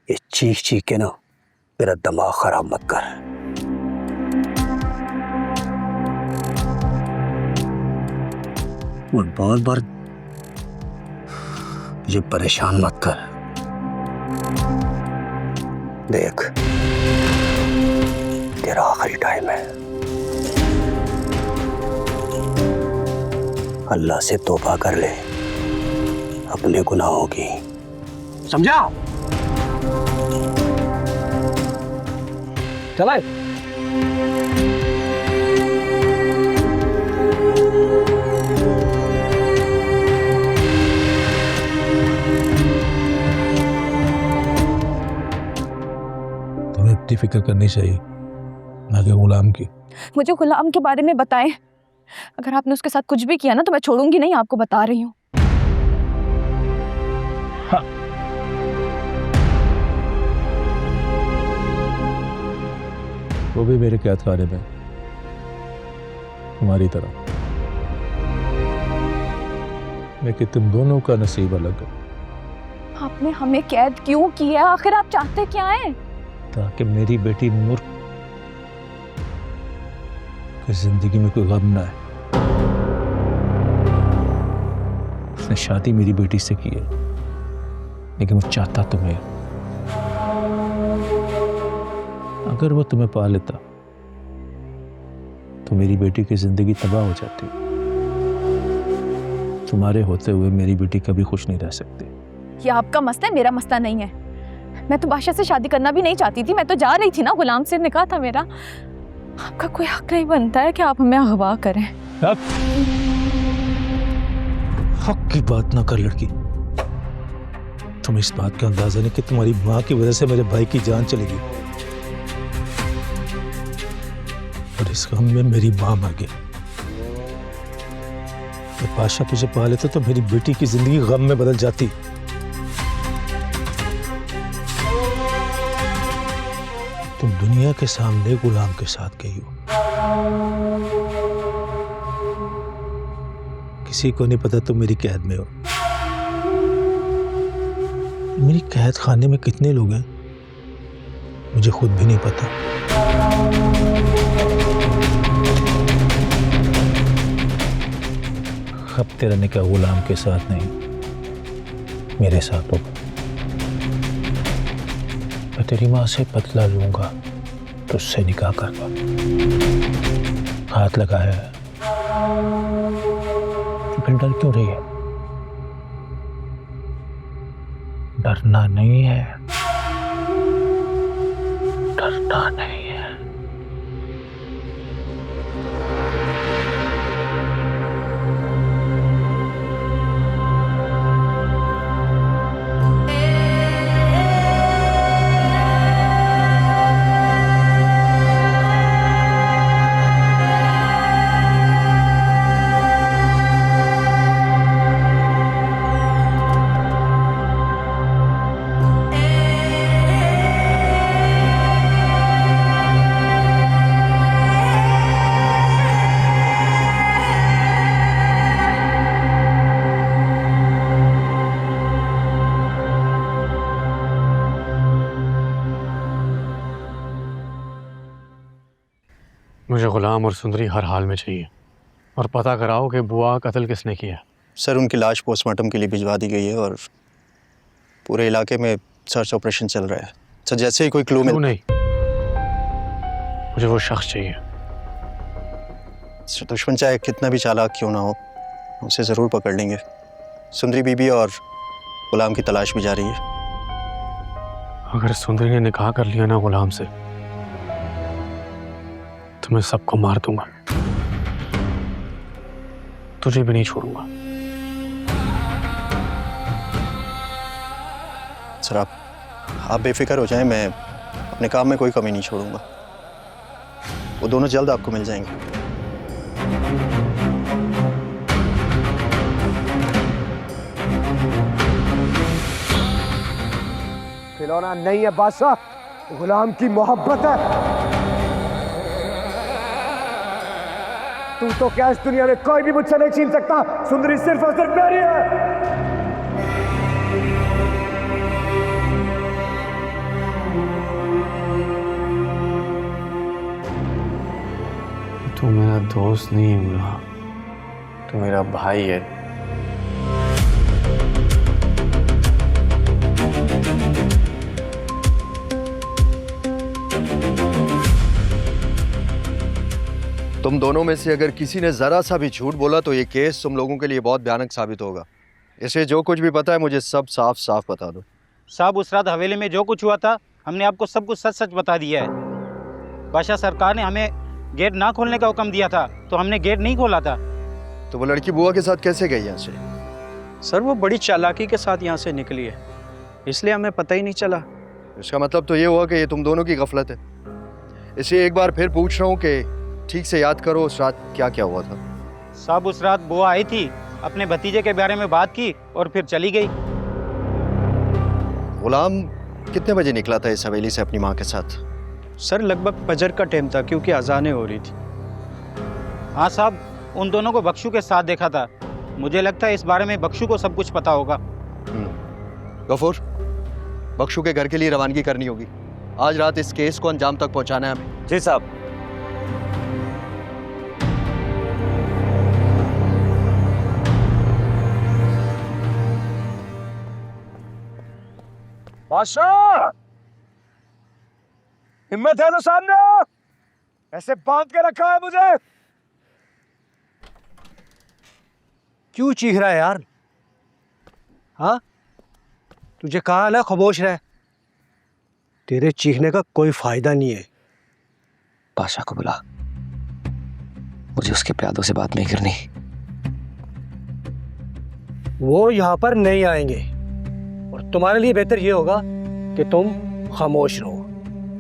ये चीख चीख के ना मेरा दिमाग खराब मत कर। और बार बार मुझे परेशान मत कर। देख, तेरा आखिरी टाइम है। अल्लाह से तौबा कर ले अपने गुनाहों की, समझा? चला तुम्हें इतनी फिक्र करनी चाहिए ना कि गुलाम की। मुझे गुलाम के बारे में बताएं। अगर आपने उसके साथ कुछ भी किया ना तो मैं छोड़ूंगी नहीं, आपको बता रही हूँ। हाँ। वो भी मेरे कैद खाने में तुम्हारी तरह, लेकिन तुम दोनों का नसीब अलग है। आपने हमें कैद क्यों किया? आखिर आप चाहते क्या हैं? ताकि मेरी बेटी नूर की जिंदगी में कोई गम ना है। उसने शादी मेरी बेटी से की है, लेकिन वो चाहता तुम्हें। अगर वो तुम्हें पा लेता तो मेरी बेटी की जिंदगी तबाह हो जाती। तुम्हारे होते हुए मेरी बेटी कभी खुश नहीं रह सकती। ये आपका मसला है, मेरा मसला नहीं है। मैं तो बादशाह से शादी करना भी नहीं चाहती थी। मैं तो जा रही थी ना, गुलाम से निकाह था मेरा। आपका कोई हक नहीं बनता है कि आप हमें अगवा करें। हक की बात ना कर लड़की। तुम्हें इस बात का अंदाजा नहीं कि तुम्हारी माँ की वजह से मेरे भाई की जान चलेगी, और इस गम में मेरी माँ मर गई। जब बादशाह तुझे पा लेता तो मेरी बेटी की जिंदगी गम में बदल जाती। तुम दुनिया के सामने गुलाम के साथ गई हो। किसी को नहीं पता तुम मेरी कैद में हो। मेरी कैद खाने में कितने लोग हैं मुझे खुद भी नहीं पता। अब तेरा निकाह गुलाम के साथ नहीं, मेरे साथ होगा। मैं तेरी माँ से बदला लूंगा, तुझसे निकाह करवा। हाथ लगाया है, फिर डर क्यों रही है? डरना नहीं है, डरना नहीं है। मुझे गुलाम और सुंदरी हर हाल में चाहिए, और पता कराओ कि बुआ का कत्ल किसने किया। सर, उनकी लाश पोस्टमार्टम के लिए भिजवा दी गई है और पूरे इलाके में सर्च ऑपरेशन चल रहा है। सर, जैसे ही कोई क्लू नहीं, मुझे वो शख्स चाहिए। सर, दुश्मन चाहे कितना भी चालाक क्यों ना हो, उसे ज़रूर पकड़ लेंगे। सुंदरी बीबी और गुलाम की तलाश भी जारी है। अगर सुंदरी ने निकाह कर लिया ना गुलाम से, तो मैं सबको मार दूंगा, तुझे भी नहीं छोड़ूंगा। सर, आप बेफिक्र हो जाएं, मैं अपने काम में कोई कमी नहीं छोड़ूंगा। वो दोनों जल्द आपको मिल जाएंगे। खिलौना नहीं है बादशाह, गुलाम की मोहब्बत है। तू तो क्या इस दुनिया में कोई भी मुझसे नहीं छीन सकता। सुंदरी सिर्फ और सिर्फ मेरी है। मेरा दोस्त नहीं है बुआ, तू मेरा भाई है। तुम दोनों में से अगर किसी ने जरा सा भी झूठ बोला तो ये केस तुम लोगों के लिए बहुत भयानक साबित होगा। इसे जो कुछ भी पता है मुझे सब साफ साफ बता दो। साहब, उस रात हवेली में जो कुछ हुआ था हमने आपको सब कुछ सच सच बता दिया है। बादशाह सरकार ने हमें गेट ना खोलने का हुक्म दिया था तो हमने गेट नहीं खोला था। तो वो लड़की बुआ के साथ कैसे गई यहाँ से? सर वो बड़ी चालाकी के साथ यहाँ से निकली है, इसलिए हमें पता ही नहीं चला। इसका मतलब तो ये हुआ कि ये तुम दोनों की गफलत है। इसे एक बार फिर पूछ रहा हूँ कि ठीक से याद करो उस रात क्या क्या हुआ था। साहब, उस रात बुआ आई थी, अपने भतीजे के बारे में बात की और फिर चली गई। गुलाम कितने बजे निकला था इस हवेली से अपनी माँ के साथ? सर लगभग फजर का टाइम था क्योंकि अजानें हो रही थी। हाँ साहब, उन दोनों को बख्शू के साथ देखा था। मुझे लगता है इस बारे में बख्शू को सब कुछ पता होगा। गफूर, बख्शू के घर के लिए रवानगी करनी होगी। आज रात इस केस को अंजाम तक पहुंचाना है हमें। जी साहब। बादशाह, हिम्मत है तो सामने आओ। ऐसे बांध के रखा है मुझे। क्यों चीख रहा है यार? हाँ, तुझे कहा ना खामोश रह। तेरे चीखने का कोई फायदा नहीं है। बादशाह को बुला, मुझे उसके प्यादों से बात नहीं करनी। वो यहाँ पर नहीं आएंगे और तुम्हारे लिए बेहतर ये होगा कि तुम खामोश रहो,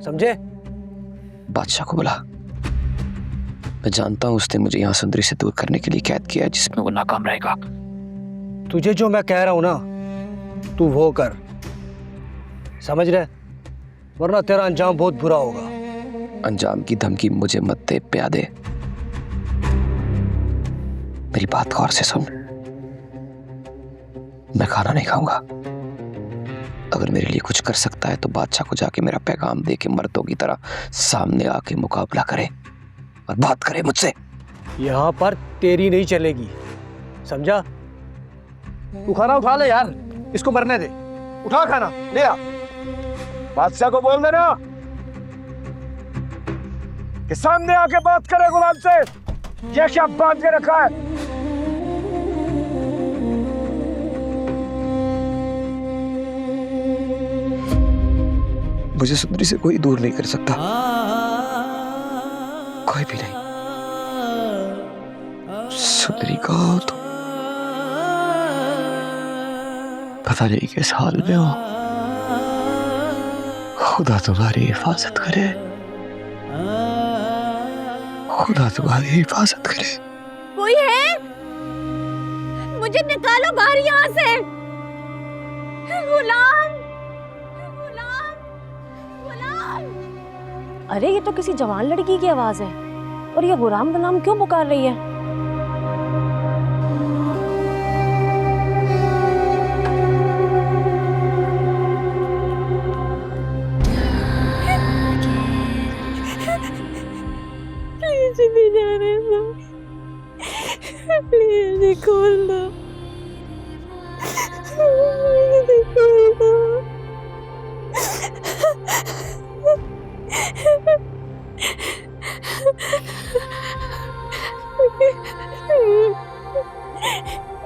समझे? बादशाह को बुला। मैं जानता हूं उसने मुझे यहाँ सुंदरी से दूर करने के लिए कैद किया है, जिसमें वो नाकाम रहेगा। तुझे जो मैं कह रहा हूं ना, तू वो कर, समझ रहे? वरना तेरा अंजाम बहुत बुरा होगा। अंजाम की धमकी मुझे मत दे प्यादे। मेरी बात गौर से सुन। मैं खाना नहीं खाऊंगा। अगर मेरे लिए कुछ कर सकता है तो बादशाह को जाके मेरा पैगाम दे के मर्दों की तरह सामने आके मुकाबला करे और बात करे मुझसे। यहाँ पर तेरी नहीं चलेगी, समझा? तू खाना उठा ले यार, इसको मरने दे। उठा खाना, ले आ। बादशाह को बोल देना कि सामने आके बात करे गुलाम से। ये क्या बांध के रखा है? मुझे सुंदरी से कोई दूर नहीं कर सकता, कोई भी नहीं। सुंदरी का हो तो पता नहीं किस हाल में हो। खुदा तुम्हारी हिफाजत करे, खुदा तुम्हारी हिफाजत करे। कोई है? मुझे निकालो बाहर यहाँ से। गुलाम, गुलाम, गुलाम। अरे ये तो किसी जवान लड़की की आवाज है और ये गुलाम गुलाम क्यों पुकार रही है? प्लीज जाने दो, प्लीज खोल दो, खोल दो।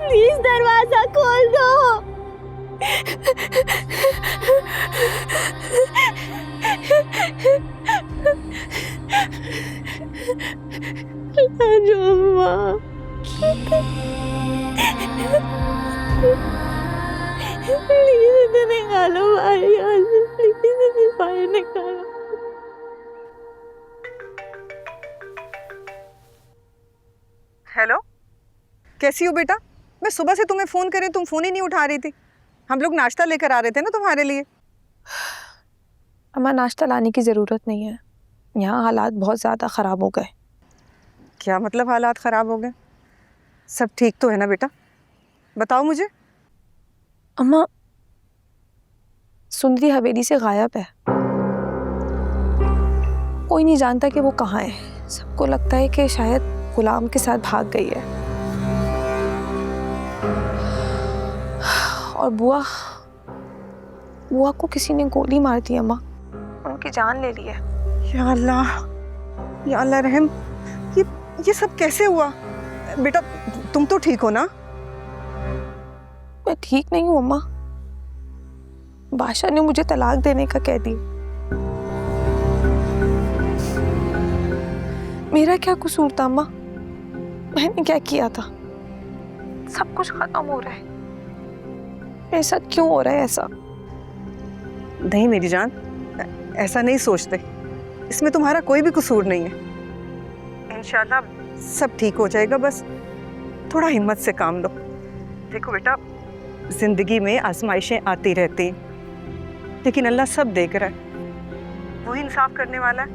प्लीज दरवाजा खोल दो। जो अम्मा, प्लीज इसे निकालो बाहर यहाँ से, प्लीज इसे बाहर निकालो। हेलो, कैसी हो बेटा? मैं सुबह से तुम्हें फ़ोन करे, तुम फ़ोन ही नहीं उठा रही थी। हम लोग नाश्ता लेकर आ रहे थे ना तुम्हारे लिए। अम्मा, नाश्ता लाने की ज़रूरत नहीं है, यहाँ हालात बहुत ज़्यादा ख़राब हो गए। क्या मतलब हालात ख़राब हो गए? सब ठीक तो है ना बेटा? बताओ मुझे। अम्मा, सुंदरी हवेली से गायब है। कोई नहीं जानता कि वो कहाँ है। सबको लगता है कि शायद गुलाम के साथ भाग गई है। और बुआ को किसी ने गोली मार दी अम्मा, उनकी जान ले ली है। या अल्लाह रहम, ये सब कैसे हुआ? बेटा तुम तो ठीक हो ना? मैं ठीक नहीं हूँ अम्मा, बादशाह ने मुझे तलाक देने का कह दी। मेरा क्या कसूर था अम्मा? मैंने क्या किया था? सब कुछ खत्म हो रहा है, मेरे साथ क्यों हो रहा है ऐसा? नहीं मेरी जान, ऐसा नहीं सोचते, इसमें तुम्हारा कोई भी कसूर नहीं है। इंशाल्लाह सब ठीक हो जाएगा, बस थोड़ा हिम्मत से काम लो। देखो बेटा, जिंदगी में आजमाइशें आती रहती हैं, लेकिन अल्लाह सब देख रहा है, वही इंसाफ करने वाला है।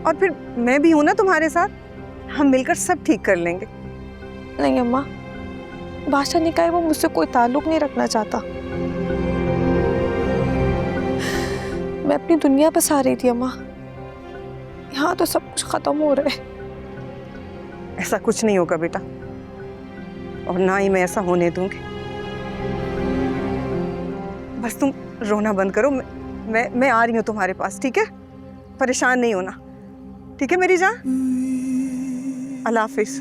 और फिर मैं भी हूं ना तुम्हारे साथ, हम मिलकर सब ठीक कर लेंगे। नहीं अम्मा, बादशाह ने कहा वो मुझसे कोई ताल्लुक नहीं रखना चाहता। मैं अपनी दुनिया बस आ रही थी अम्मा, यहाँ तो सब कुछ खत्म हो रहा है। ऐसा कुछ नहीं होगा बेटा, और ना ही मैं ऐसा होने दूंगी। बस तुम रोना बंद करो, मैं आ रही हूँ तुम्हारे पास, ठीक है? परेशान नहीं होना, ठीक है मेरी जान? अल्लाह हाफिज।